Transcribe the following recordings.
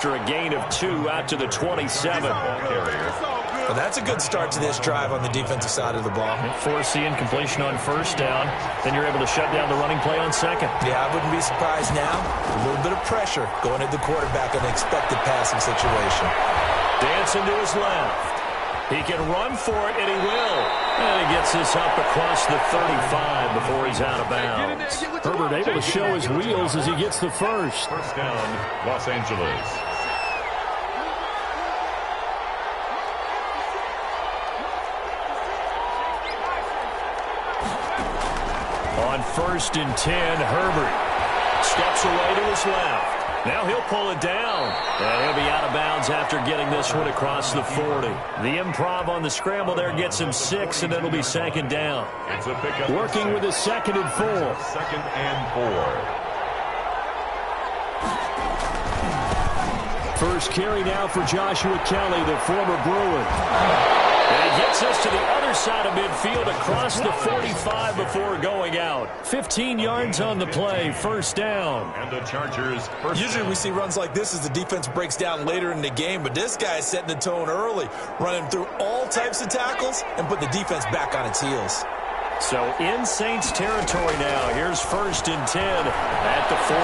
after a gain of 2 out to the 27. Well, that's a good start to this drive on the defensive side of the ball. Force the incompletion on first down. Then you're able to shut down the running play on second. Yeah, I wouldn't be surprised now. A little bit of pressure going at the quarterback in an expected passing situation. Dancing to his left. He can run for it, and he will. And he gets this up across the 35 before he's out of bounds. Herbert able to show his wheels as he gets the first. First down, Los Angeles. On 1st and 10, Herbert steps away to his left. Now he'll pull it down, and he'll be out of bounds after getting this one across the 40. The improv on the scramble there gets him 6, and it'll be second down. It's a pickup. Working with his 2nd and 4. 2nd and 4. First carry now for Joshua Kelly, the former Bruin. And he gets us to the other side of midfield across the 45 before going out. 15 yards on the play, first down. And the Chargers Usually we see runs like this as the defense breaks down later in the game, but this guy is setting the tone early, running through all types of tackles and put the defense back on its heels. So in Saints territory now. Here's 1st and 10 at the 43.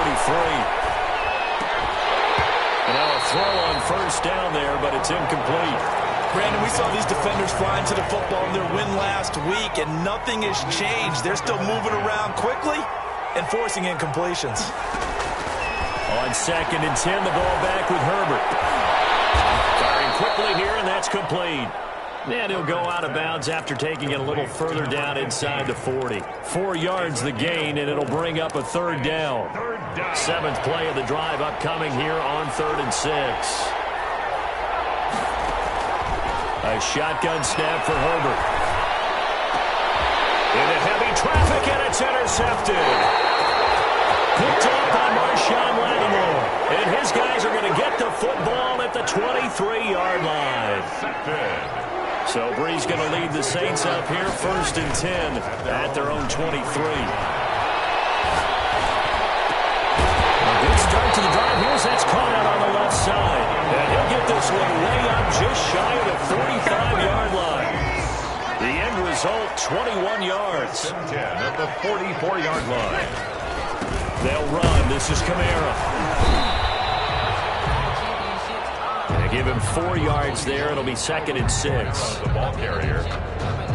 And now a throw on first down there, but it's incomplete. Brandon, we saw these defenders flying to the football in their win last week, and nothing has changed. They're still moving around quickly and forcing incompletions. On 2nd and 10, the ball back with Herbert. Firing quickly here, and that's complete. And he'll go out of bounds after taking it a little further down inside the 40. 4 yards the gain, and it'll bring up a 3rd down. 7th play of the drive upcoming here on 3rd and 6. A shotgun snap for Herbert. Into heavy traffic, and it's intercepted. Picked up by Marshawn Lattimore. And his guys are going to get the football at the 23-yard line. So Bree's going to lead the Saints up here, 1st and 10 at their own 23. A good start to the drive. Here's that's caught out on the left side. And he'll get this one way up just shy of the 45-yard line. The end result, 21 yards. 10 at the 44-yard line. They'll run. This is Kamara. They give him 4 yards there. It'll be 2nd and 6. The ball carrier.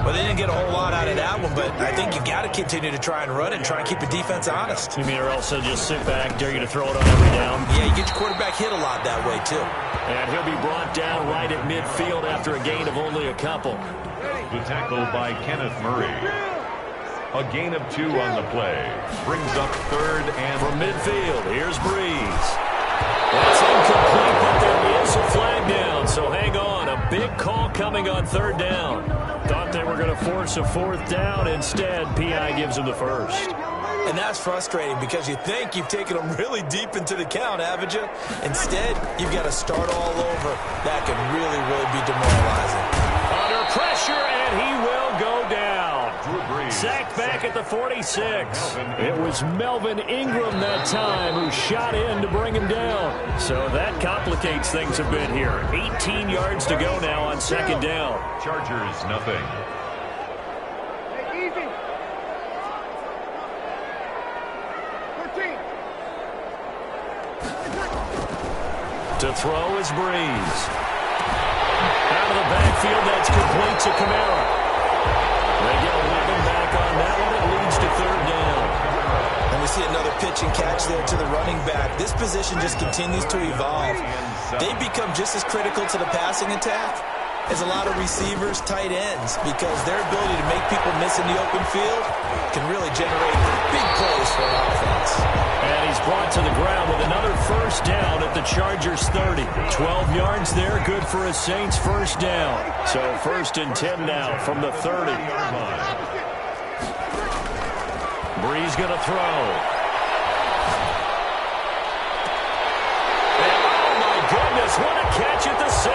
Well, they didn't get a whole lot out of that one, but I think you got to continue to try and run and try and keep the defense honest. You mean or else they'll just sit back, dare you to throw it on every down? Yeah, you get your quarterback hit a lot that way, too. And he'll be brought down right at midfield after a gain of only a couple. The tackle by Kenneth Murray. A gain of 2 on the play. Brings up 3rd and... From midfield, here's Breeze. That's incomplete, but there is a flag down, so hang on. A big call coming on 3rd down. Thought they were going to force a 4th down. Instead, P.I. gives them the first. And that's frustrating because you think you've taken them really deep into the count, haven't you? Instead, you've got to start all over. That can really, really be demoralizing. Under pressure, and he will go down. Sacked back at the 46. It was Melvin Ingram that time who shot in to bring him down. So that complicates things a bit here. 18 yards to go now on 2nd down. Chargers, nothing. To throw is Breeze. Out of the backfield, that's complete to Kamara. They get 11 back on that one. It leads to 3rd down. And we see another pitch and catch there to the running back. This position just continues to evolve. They become just as critical to the passing attack as a lot of receivers, tight ends, because their ability to make people miss in the open field can really generate big plays for an offense. And he's brought to the ground with another 1st down at the Chargers 30. 12 yards there, good for a Saints 1st down. So 1st and 10 now from the 30-yard line. Breeze going to throw. And oh my goodness, what a catch at the 6.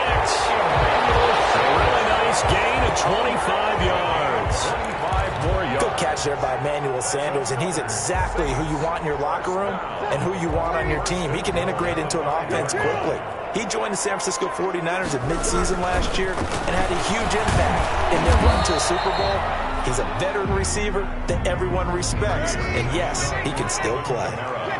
A really nice gain of 25 yards. 25 more yards. Good catch there by Emmanuel Sanders, and he's exactly who you want in your locker room and who you want on your team. He can integrate into an offense quickly. He joined the San Francisco 49ers at midseason last year and had a huge impact in their run to a Super Bowl. He's a veteran receiver that everyone respects, and yes, he can still play.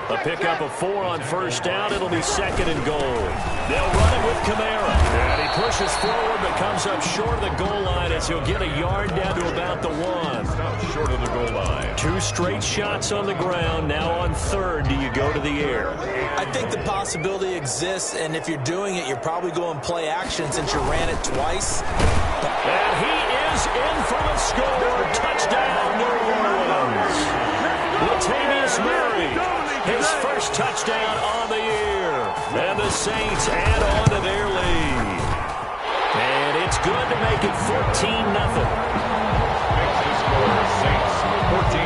A pickup of 4 on first down. It'll be 2nd and goal. They'll run it with Kamara. And he pushes forward but comes up short of the goal line as he'll get a yard down to about the 1. Short of the goal line. 2 straight shots on the ground. Now on 3rd, do you go to the air? I think the possibility exists, and if you're doing it, you're probably going play action since you ran it twice. And he is in for the score. Touchdown, New Orleans. Latavius Murray, his first touchdown on the year. And the Saints add on to their lead. And it's good to make it 14-0. Saints 14,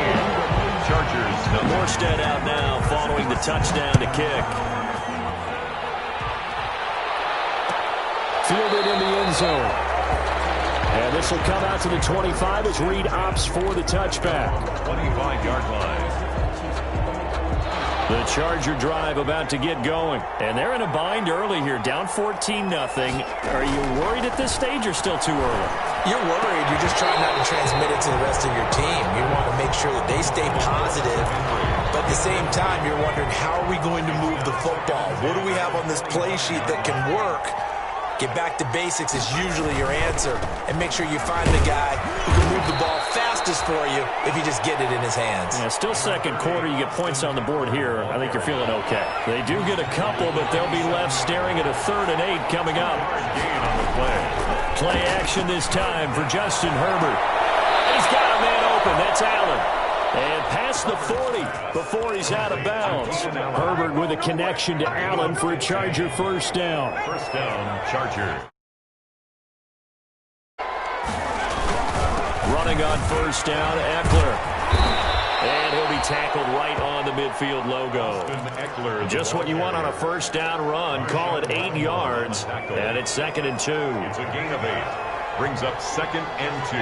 Chargers 0. Morstead out now following the touchdown to kick. Fielded in the end zone. And this will come out to the 25 as Reed opts for the touchback. 25-yard line. The Charger drive about to get going. And they're in a bind early here, down 14-0. Are you worried at this stage or still too early? You're worried. You're just trying not to transmit it to the rest of your team. You want to make sure that they stay positive. But at the same time, you're wondering, how are we going to move the football? What do we have on this play sheet that can work? Get back to basics is usually your answer. And make sure you find the guy who can move the ball fastest for you if you just get it in his hands. Yeah, still second quarter. You get points on the board here. I think you're feeling okay. They do get a couple, but they'll be left staring at a 3rd and 8 coming up. Gain on the play. Play action this time for Justin Herbert. He's got a man open. That's Allen. And past the 40 before he's out of bounds. Herbert with a connection to Allen for a Charger first down. First down, Chargers. Running on first down, Eckler. And he'll be tackled right on the midfield logo. Just what you want on a first down run. Call it 8 yards. And it's 2nd and 2. It's a gain of 8. Brings up 2nd and 2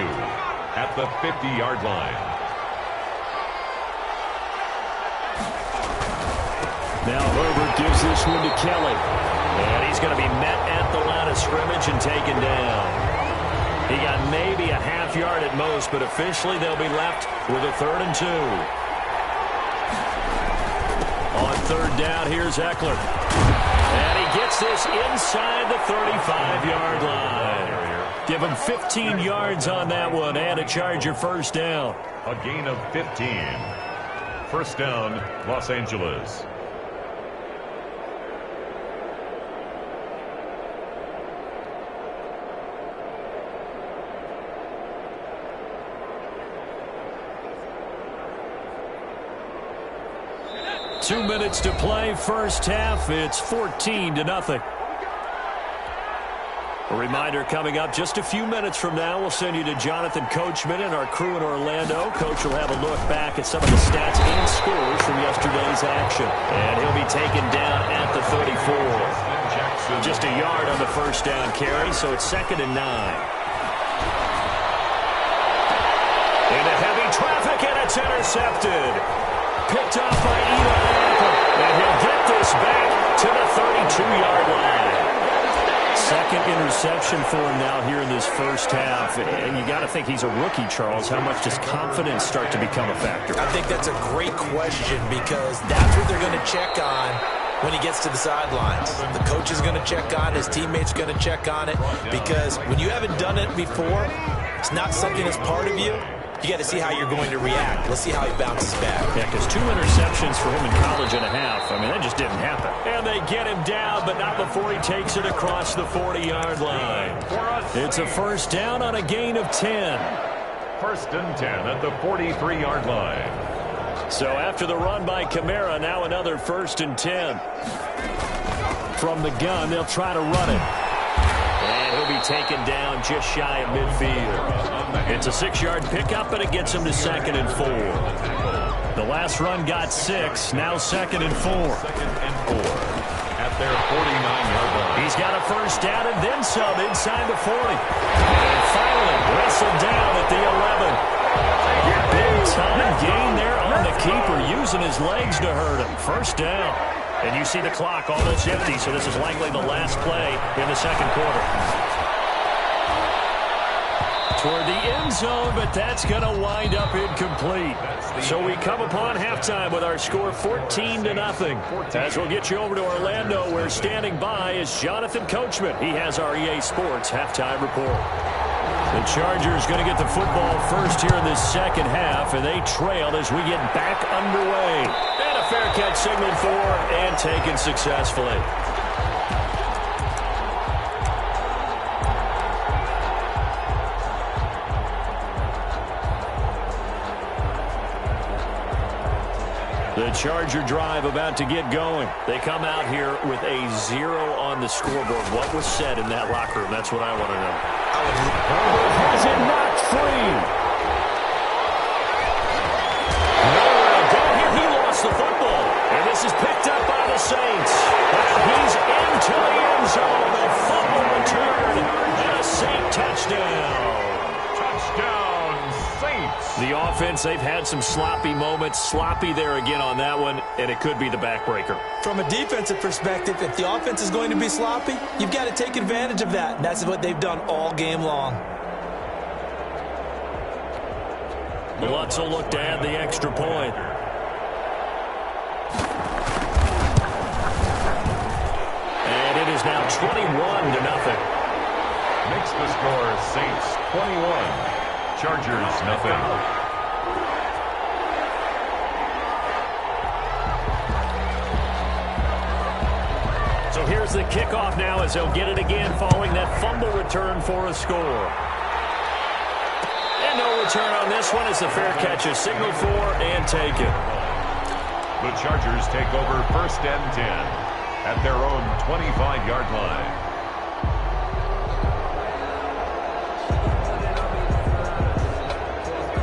at the 50-yard line. Now Herbert gives this one to Kelly. And he's going to be met at the line of scrimmage and taken down. He got maybe a half yard at most, but officially they'll be left with a 3rd and 2. On 3rd down, here's Eckler. And he gets this inside the 35-yard line. Give him 15 yards on that one and a Charger first down. A gain of 15. First down, Los Angeles. Two minutes to play, first half. It's 14-0. A reminder coming up just a few minutes from now. We'll send you to Jonathan Coachman and our crew in Orlando. Coach will have a look back at some of the stats and scores from yesterday's action. And he'll be taken down at the 34. Just a yard on the first down carry, so it's 2nd and 9. Into heavy traffic, and it's intercepted. Picked off by Eli Apple, and he'll get this back to the 32-yard line. Second interception for him now here in this first half. And you got to think he's a rookie, Charles. How much does confidence start to become a factor? I think that's a great question because that's what they're going to check on when he gets to the sidelines. The coach is going to check on it. His teammates are going to check on it because when you haven't done it before, it's not something that's part of you. You got to see how you're going to react. Let's see how he bounces back. Yeah, because 2 interceptions for him in college and a half. I mean, that just didn't happen. And they get him down, but not before he takes it across the 40-yard line. It's a first down on a gain of 10. First and 10 at the 43-yard line. So after the run by Kamara, now another 1st and 10. From the gun, they'll try to run it. And he'll be taken down just shy of midfield. It's a 6-yard pickup, and it gets him to 2nd and 4. The last run got 6, now 2nd and 4. 2nd and 4 at their 49-yard line. He's got a first down and then some inside the 40. And finally wrestled down at the 11. Big time gain there on the keeper, using his legs to hurt him. First down. And you see the clock almost empty, so this is likely the last play in the second quarter. Toward the end zone, but that's going to wind up incomplete. So we come upon halftime with our score 14-0. As we'll get you over to Orlando, where standing by is Jonathan Coachman. He has our EA Sports halftime report. The Chargers going to get the football first here in this second half, and they trail as we get back underway. And a fair catch signaled for and taken successfully. The Charger drive about to get going. They come out here with a 0 on the scoreboard. What was said in that locker room? That's what I want to know. Herbert has it knocked free. Nowhere to go here. He lost the football. And this is picked up by the Saints. He's into the end zone. The fumble return. And a Saint touchdown. Touchdown, Saints. The offense, they've had some sloppy moments. Sloppy there again on that one, and it could be the backbreaker. From a defensive perspective, if the offense is going to be sloppy, you've got to take advantage of that. And that's what they've done all game long. Lutz will look to add the extra point. And it is now 21-0. Makes the score Saints 21. Chargers, nothing. So here's the kickoff now as they'll get it again following that fumble return for a score. And no return on this one as the fair catch is signaled for and taken. The Chargers take over first and 10 at their own 25-yard line.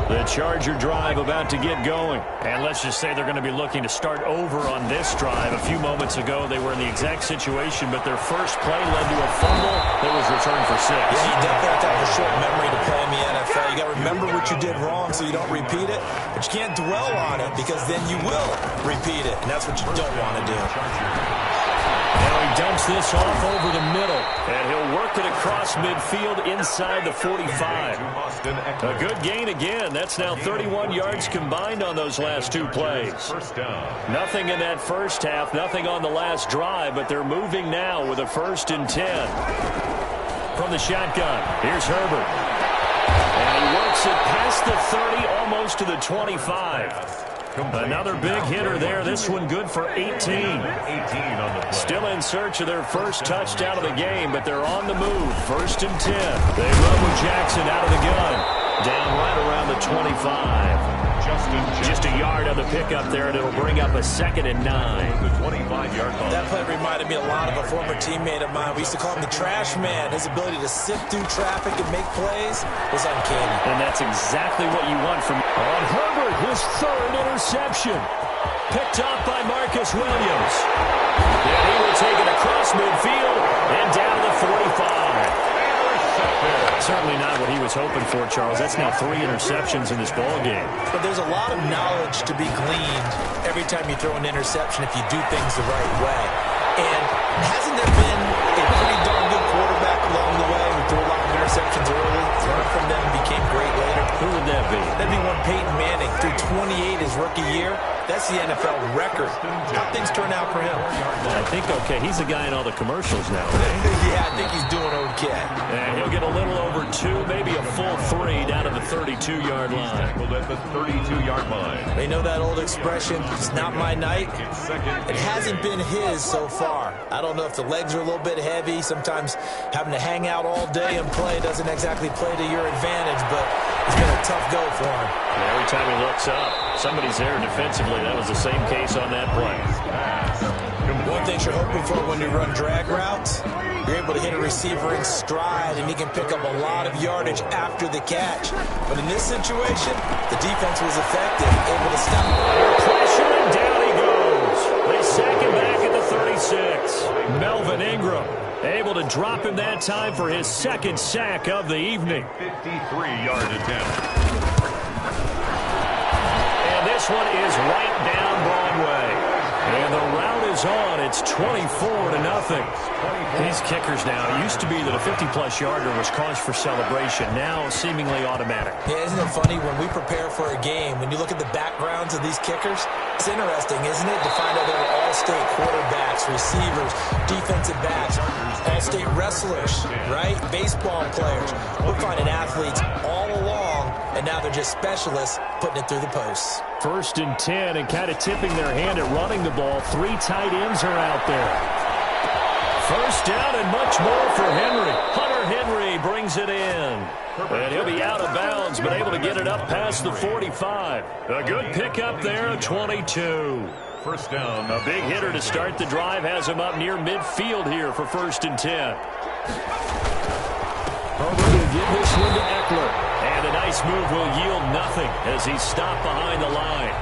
The Charger drive about to get going. And let's just say they're going to be looking to start over on this drive. A few moments ago, they were in the exact situation, but their first play led to a fumble that was returned for 6. Yeah, you definitely have to have a short memory to play in the NFL. You got to remember what you did wrong so you don't repeat it, but you can't dwell on it because then you will repeat it, and that's what you don't want to do. Now he dumps this off over the middle, and he'll work it across midfield inside the 45. A good gain again. That's now 31 yards combined on those last two plays. Nothing in that first half, nothing on the last drive, but they're moving now with a 1st and 10. From the shotgun, here's Herbert. And he works it past the 30, almost to the 25. Another big hitter there. This one good for 18. 18 on the play. Still in search of their first touchdown of the game, but they're on the move. 1st and 10. They run with Jackson out of the gun. Down right around the 25. Just a yard on the pickup there, and it'll bring up a 2nd and 9. The 25-yard line. That play reminded me a lot of a former teammate of mine. We used to call him the trash man. His ability to sift through traffic and make plays was uncanny. And that's exactly what you want from on Herbert, his 3rd interception. Picked off by Marcus Williams. And he will take it across midfield and down to the 45. Certainly not what he was hoping for, Charles. That's now 3 interceptions in this ballgame. But there's a lot of knowledge to be gleaned every time you throw an interception if you do things the right way. And hasn't there been a pretty darn good quarterback along the way who threw a lot of interceptions early, learned from them, and became great later? Who would that be? That'd be one Peyton Manning. Threw 28 his rookie year. That's the NFL record. How things turn out for him? I think okay. He's the guy in all the commercials now. Yeah, I think he's doing okay. And he'll get a little over 2, maybe a full 3 down to the 32-yard line. Tackled at the 32-yard line. They know that old expression, it's not my night. It hasn't been his so far. I don't know if the legs are a little bit heavy. Sometimes having to hang out all day and play doesn't exactly play to your advantage, but it's been a tough go for him. And every time he looks up, somebody's there defensively. That was the same case on that play. One thing you're hoping for when you run drag routes, you're able to hit a receiver in stride, and he can pick up a lot of yardage after the catch. But in this situation, the defense was effective, able to stop him. Pressure, and down he goes. They sack him back at the 36. Melvin Ingram able to drop him that time for his 2nd sack of the evening. 53-yard attempt. this one is right down Broadway. And the rout is on. It's 24-0. These kickers now, it used to be that a 50-plus yarder was cause for celebration. Now seemingly automatic. Yeah, isn't it funny when we prepare for a game, when you look at the backgrounds of these kickers, it's interesting, isn't it, to find out they were all-state quarterbacks, receivers, defensive backs, all-state wrestlers, right? Baseball players. We're finding athletes all along, and now they're just specialists putting it through the posts. 1st and 10, and kind of tipping their hand at running the ball. 3 tight ends are out there. 1st down and much more for Henry. Hunter Henry brings it in. And he'll be out of bounds, but able to get it up past the 45. A good pickup there at 22. 1st down. A big hitter to start the drive has him up near midfield here for 1st and 10. Herbert will give this one to Eckler. And a nice move will yield nothing as he's stopped behind the line.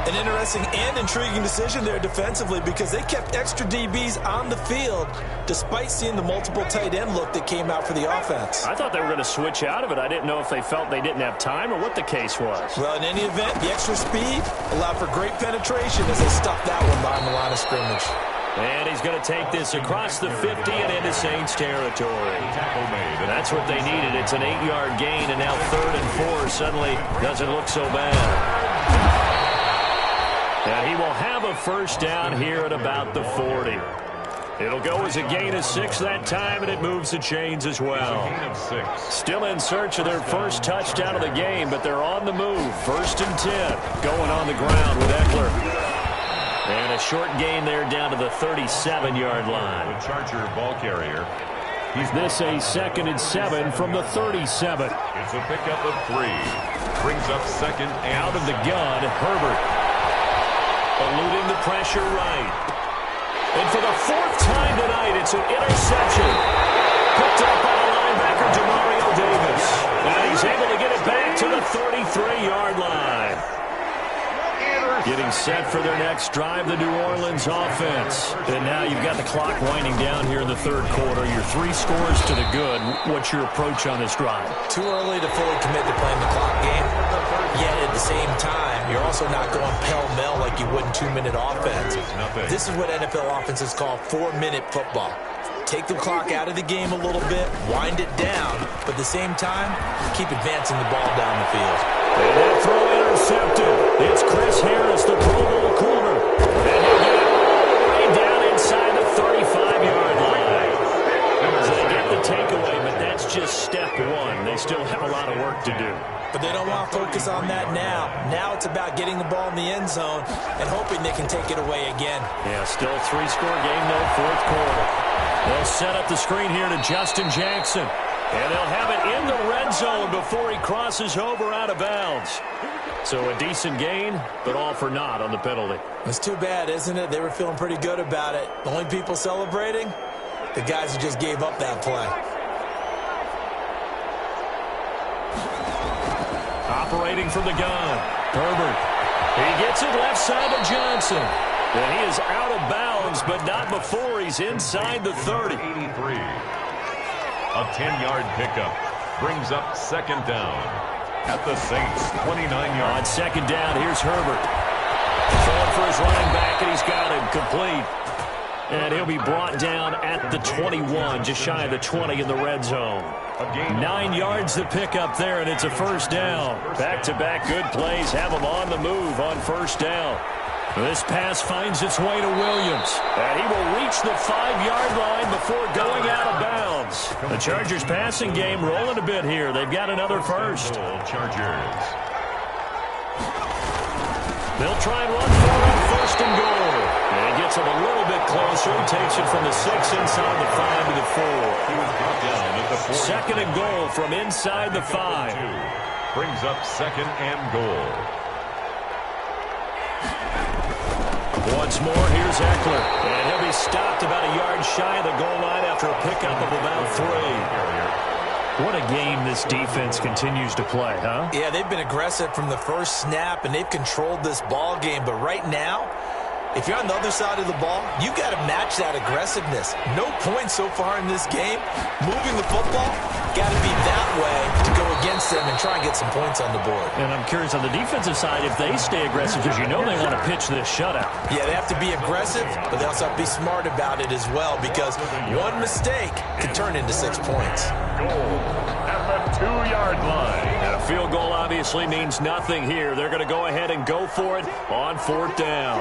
An interesting and intriguing decision there defensively because they kept extra DBs on the field despite seeing the multiple tight end look that came out for the offense. I thought they were going to switch out of it. I didn't know if they felt they didn't have time or what the case was. Well, in any event, the extra speed allowed for great penetration as they stuffed that one behind the line of scrimmage. And he's going to take this across the 50 and into Saints territory. That's what they needed. It's an 8-yard gain, and now 3rd and 4 suddenly doesn't look so bad. And he will have a 1st down here at about the 40. It'll go as a gain of 6 that time, and it moves the chains as well. Still in search of their first touchdown of the game, but they're on the move. 1st and 10, going on the ground with Eckler. And a short gain there down to the 37-yard line. The Charger ball carrier. This a 2nd and 7 from the 37. It's a pickup of 3. Brings up 2nd and out of the gun, Herbert. Eluding the pressure right. And for the 4th time tonight, it's an interception. Picked up by the linebacker, Demario Davis. And he's able to get it back to the 33-yard line. Getting set for their next drive, the New Orleans offense. And now you've got the clock winding down here in the 3rd quarter. You're 3 scores to the good. What's your approach on this drive? Too early to fully commit to playing the clock game. Yet at the same time, you're also not going pell-mell like you would in 2-minute offense. This is what NFL offenses call 4-minute football. Take the clock out of the game a little bit, wind it down, but at the same time, keep advancing the ball down the field. And that throw intercepted. It's Chris Harris, the Pro Bowl corner. And he'll get it all the way down inside the 35-yard line. So they get the takeaway, but that's just step 1. They still have a lot of work to do. But they don't want to focus on that now. Now it's about getting the ball in the end zone and hoping they can take it away again. Yeah, still a 3-score game, though, 4th quarter. They'll set up the screen here to Justin Jackson. And they'll have it in the red zone before he crosses over out of bounds. So a decent gain, but all for naught on the penalty. It's too bad, isn't it? They were feeling pretty good about it. The only people celebrating, the guys who just gave up that play. Operating from the gun, Herbert. He gets it left side to Johnson. And he is out of bounds, but not before he's inside the 30. 83. A 10-yard pickup brings up 2nd down at the Saints 29-yard. On 2nd down, here's Herbert. Throwing for his running back, and he's got him complete. And he'll be brought down at the 21, just shy of the 20 in the red zone. 9 yards to pick up there, and it's a 1st down. Back-to-back good plays have him on the move on 1st down. This pass finds its way to Williams, and he will reach the 5-yard line before going out of bounds. The Chargers passing game rolling a bit here. They've got another 1st. Chargers. They'll try and run for it on 1st and goal. And he gets him a little bit closer. Takes it from the 6 inside the 5 to the 4. He was brought down at the 4. 2nd and goal from inside the 5. Brings up 2nd and goal. Once more, here's Eckler. And he'll be stopped about a yard shy of the goal line after a pickup of about 3. What a game this defense continues to play, huh? Yeah, they've been aggressive from the first snap, and they've controlled this ball game. But right now, If you're on the other side of the ball, you got to match that aggressiveness. No points so far in this game. Moving the football, got to be that way to go against them and try and get some points on the board. And I'm curious on the defensive side, if they stay aggressive, because you know they want to pitch this shutout. Yeah, they have to be aggressive, but they also have to be smart about it as well, because one mistake could turn into 6 points. Goal at the 2-yard line. And a field goal obviously means nothing here. They're going to go ahead and go for it on 4th down.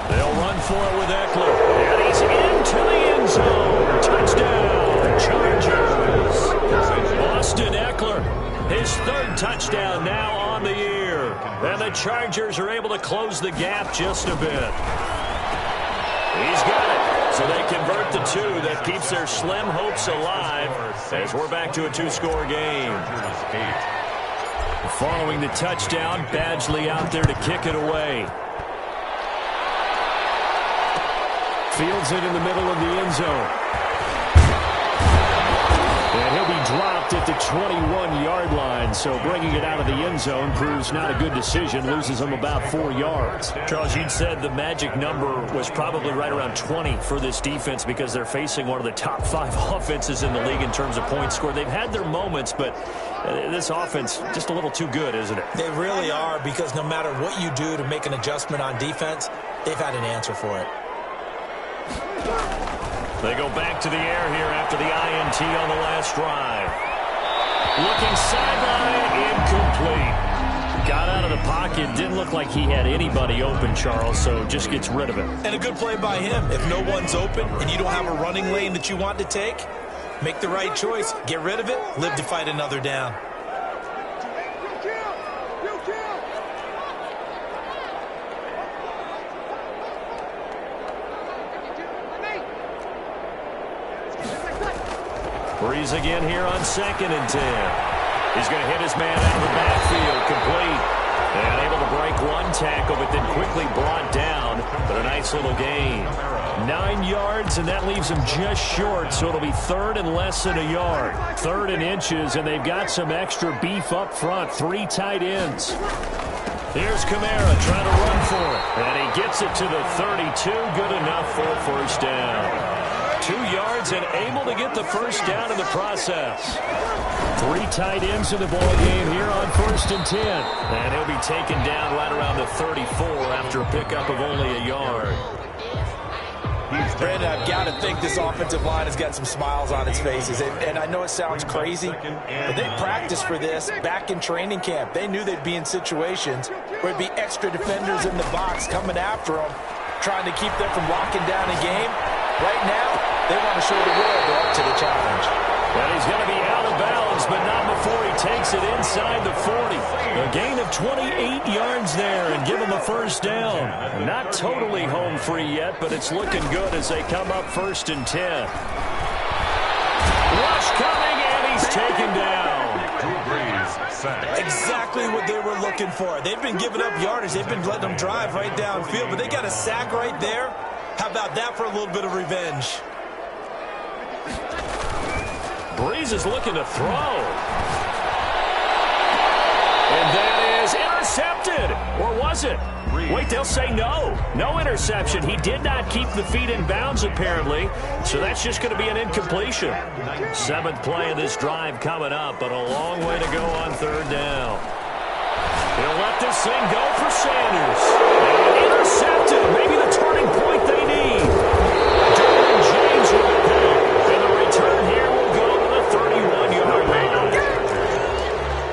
They'll run for it with Eckler. And he's into the end zone. Touchdown, Chargers. Austin Eckler, his 3rd touchdown now on the year. And the Chargers are able to close the gap just a bit. He's got it. So they convert the 2. That keeps their slim hopes alive as we're back to a 2-score game. Following the touchdown, Badgley out there to kick it away. Fields it in the middle of the end zone. And he'll be dropped at the 21-yard line, so bringing it out of the end zone proves not a good decision, loses him about 4 yards. Charles, you'd said the magic number was probably right around 20 for this defense because they're facing one of the top 5 offenses in the league in terms of points scored. They've had their moments, but this offense just a little too good, isn't it? They really are, because no matter what you do to make an adjustment on defense, they've had an answer for it. They go back to the air here after the INT on the last drive. Looking sideline, incomplete. Got out of the pocket, didn't look like he had anybody open, Charles, so just gets rid of it. And a good play by him. If no one's open and you don't have a running lane that you want to take, make the right choice, get rid of it, live to fight another down. Breeze again here on 2nd and 10. He's going to hit his man out of the backfield, complete. And able to break 1 tackle, but then quickly brought down. But a nice little gain. 9 yards, and that leaves him just short, so it'll be 3rd and less than a yard. 3rd and inches, and they've got some extra beef up front. 3 tight ends. Here's Kamara trying to run for it. And he gets it to the 32. Good enough for a 1st down. 2 yards and able to get the 1st down in the process. 3 tight ends in the ball game here on 1st and 10. And he'll be taken down right around the 34 after a pickup of only a yard. Brandon, I've got to think this offensive line has got some smiles on its faces. And I know it sounds crazy, but they practiced for this back in training camp. They knew they'd be in situations where there'd be extra defenders in the box coming after them, trying to keep them from locking down a game. Right now, they want to show the world they're up to the challenge. And he's going to be out of bounds, but not before he takes it inside the 40. A gain of 28 yards there and give him a 1st down. Not totally home free yet, but it's looking good as they come up 1st and 10. Rush coming, and he's taken down. Exactly what they were looking for. They've been giving up yardage. They've been letting them drive right downfield, but they got a sack right there. How about that for a little bit of revenge? Breeze is looking to throw. And that is intercepted. Or was it? Wait, they'll say no. No interception. He did not keep the feet in bounds, apparently. So that's just going to be an incompletion. 7th play of this drive coming up, but a long way to go on 3rd down. He'll let this thing go for Sanders. And intercepted. Maybe the turning point they need. Derwin James with a pick. And the return here will go to the 31-yard line.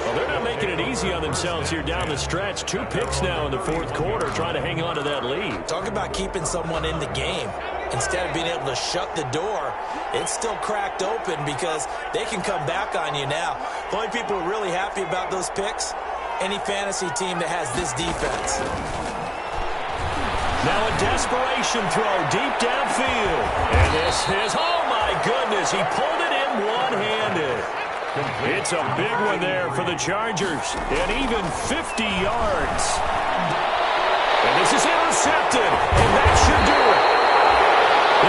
Well, they're not making it easy on themselves here down the stretch. 2 picks now in the 4th quarter, trying to hang on to that lead. Talk about keeping someone in the game. Instead of being able to shut the door, it's still cracked open because they can come back on you now. The only people who are really happy about those picks, any fantasy team that has this defense. Now a desperation throw deep downfield. And this is, oh my goodness, he pulled it in one-handed. It's a big one there for the Chargers. And even 50 yards. And this is intercepted. And that should do it.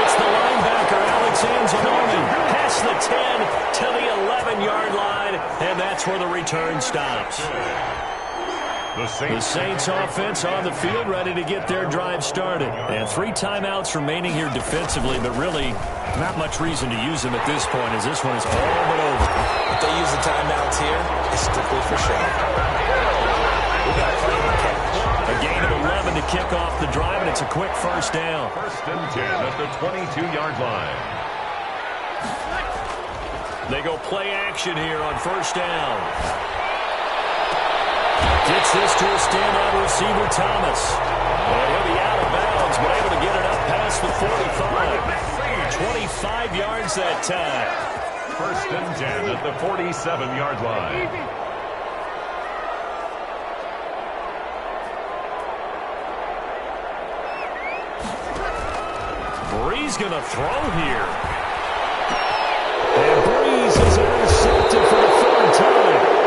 It's the linebacker, Alex Anzalone, past the 10 to the 11-yard line. And that's that's where the return stops. The Saints offense on the field, ready to get their drive started. And 3 timeouts remaining here defensively, but really not much reason to use them at this point, as this one is all but over. If they use the timeouts here, it's strictly for show. We got to play the catch. A gain of 11 to kick off the drive, and it's a quick first down. 1st and 10 at the 22-yard line. They go play action here on 1st down. Gets this to a standout receiver, Thomas. And he'll be out of bounds, but able to get it up past the 45. 25 yards that time. 1st and 10 at the 47-yard line. Breeze going to throw here. And Breeze is intercepted for the 3rd time.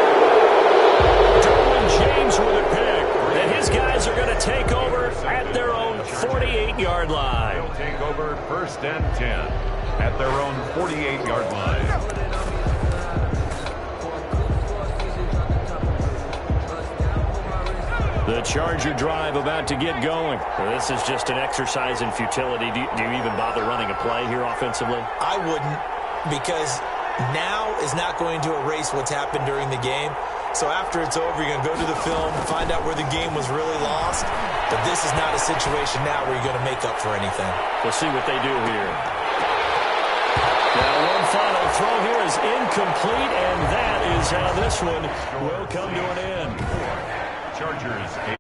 James with a pick, and his guys are going to take over at their own 48-yard line. They'll take over 1st and 10 at their own 48-yard line. The Charger drive about to get going. Well, this is just an exercise in futility. Do you even bother running a play here offensively? I wouldn't, because now is not going to erase what's happened during the game. So after it's over, you're going to go to the film, find out where the game was really lost. But this is not a situation now where you're going to make up for anything. We'll see what they do here. Now one final throw here is incomplete, and that is how this one will come to an end. Chargers.